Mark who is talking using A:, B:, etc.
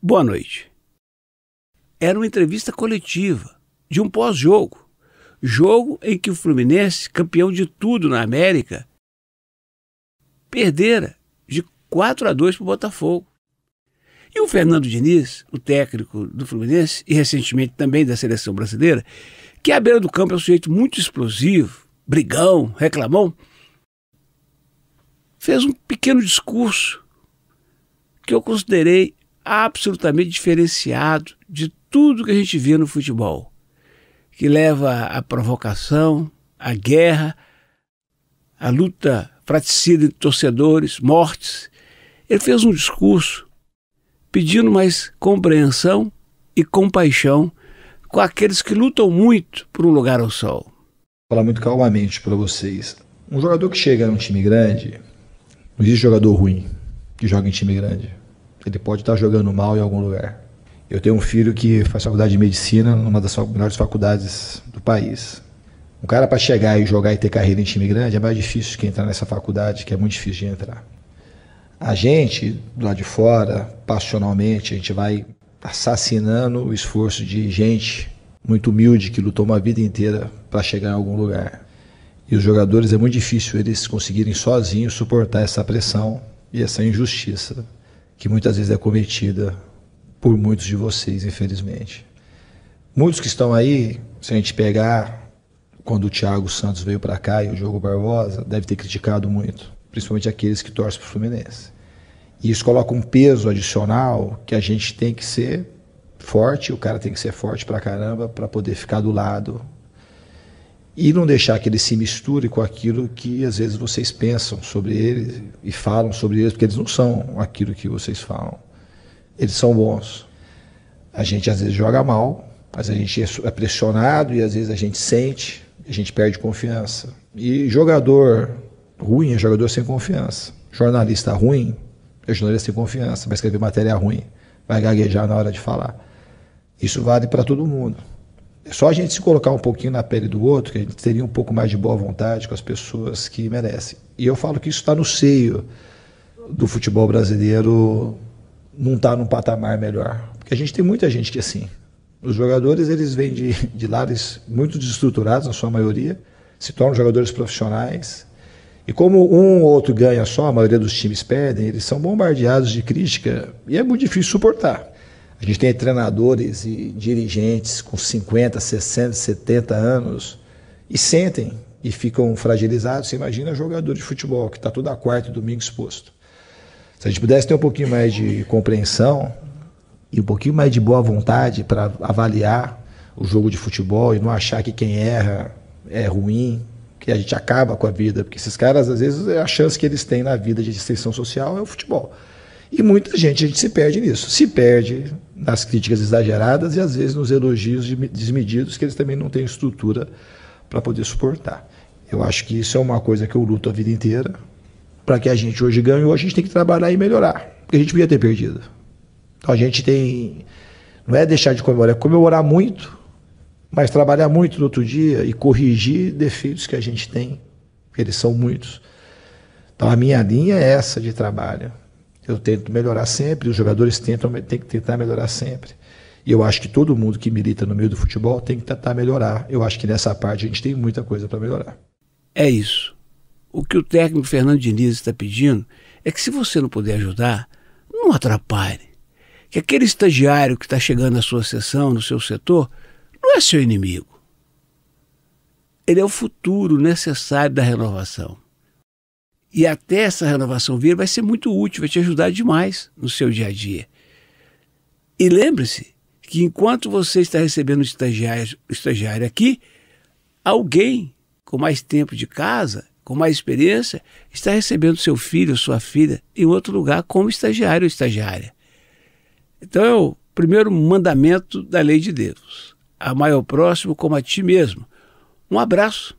A: Boa noite. Era uma entrevista coletiva de um pós-jogo. Jogo em que o Fluminense, campeão de tudo na América, perdera de 4-2 para o Botafogo. E o Fernando Diniz, o técnico do Fluminense e recentemente também da seleção brasileira, que à beira do campo é um sujeito muito explosivo, brigão, reclamão, fez um pequeno discurso que eu considerei absolutamente diferenciado de tudo que a gente vê no futebol, que leva à provocação, à guerra, à luta fratricida entre torcedores, mortes. Ele fez um discurso pedindo mais compreensão e compaixão com aqueles que lutam muito por um lugar ao sol.
B: Vou falar muito calmamente para vocês. Um jogador que chega num time grande, não existe jogador ruim que joga em time grande. Ele pode estar jogando mal em algum lugar. Eu tenho um filho que faz faculdade de medicina numa das melhores faculdades do país. Um cara para chegar e jogar e ter carreira em time grande é mais difícil que entrar nessa faculdade, que é muito difícil de entrar. A gente, do lado de fora, passionalmente, a gente vai assassinando o esforço de gente muito humilde que lutou uma vida inteira para chegar em algum lugar. E os jogadores é muito difícil eles conseguirem sozinhos suportar essa pressão e essa injustiça que muitas vezes é cometida por muitos de vocês, infelizmente. Muitos que estão aí, se a gente pegar, quando o Thiago Santos veio para cá e o Diogo Barbosa, deve ter criticado muito, principalmente aqueles que torcem para o Fluminense. E isso coloca um peso adicional que a gente tem que ser forte, o cara tem que ser forte pra caramba para poder ficar do lado e não deixar que ele se misture com aquilo que às vezes vocês pensam sobre eles e falam sobre eles, porque eles não são aquilo que vocês falam. Eles são bons. A gente às vezes joga mal, mas a gente é pressionado e às vezes a gente sente, a gente perde confiança. E jogador ruim é jogador sem confiança. Jornalista ruim é jornalista sem confiança, vai escrever matéria ruim, vai gaguejar na hora de falar. Isso vale para todo mundo. É só a gente se colocar um pouquinho na pele do outro, que a gente teria um pouco mais de boa vontade com as pessoas que merecem. E eu falo que isso está no seio do futebol brasileiro, não está num patamar melhor. Porque a gente tem muita gente que é assim. Os jogadores, eles vêm de lares muito desestruturados, na sua maioria, se tornam jogadores profissionais. E como um ou outro ganha só, a maioria dos times perdem, eles são bombardeados de crítica e é muito difícil suportar. A gente tem treinadores e dirigentes com 50, 60, 70 anos e sentem e ficam fragilizados. Você imagina jogador de futebol que está toda quarta e domingo exposto. Se a gente pudesse ter um pouquinho mais de compreensão e um pouquinho mais de boa vontade para avaliar o jogo de futebol e não achar que quem erra é ruim, que a gente acaba com a vida, porque esses caras, às vezes, a chance que eles têm na vida de extensão social é o futebol. E muita gente, a gente se perde nisso. Se perde nas críticas exageradas e, às vezes, nos elogios desmedidos, que eles também não têm estrutura para poder suportar. Eu acho que isso é uma coisa que eu luto a vida inteira. Para que a gente hoje ganhe, a gente tem que trabalhar e melhorar. Porque a gente podia ter perdido. Então a gente tem... Não é deixar de comemorar, é comemorar muito, mas trabalhar muito no outro dia e corrigir defeitos que a gente tem, porque eles são muitos. Então a minha linha é essa de trabalho. Eu tento melhorar sempre, os jogadores têm que tentar melhorar sempre. E eu acho que todo mundo que milita no meio do futebol tem que tentar melhorar. Eu acho que nessa parte a gente tem muita coisa para melhorar.
A: É isso. O que o técnico Fernando Diniz está pedindo é que, se você não puder ajudar, não atrapalhe. Que aquele estagiário que está chegando na sua seção, no seu setor, não é seu inimigo. Ele é o futuro necessário da renovação. E até essa renovação vir, vai ser muito útil, vai te ajudar demais no seu dia a dia. E lembre-se que enquanto você está recebendo o estagiário aqui, alguém com mais tempo de casa, com mais experiência, está recebendo seu filho ou sua filha em outro lugar como estagiário ou estagiária. Então é o primeiro mandamento da lei de Deus. Amar ao próximo como a ti mesmo. Um abraço.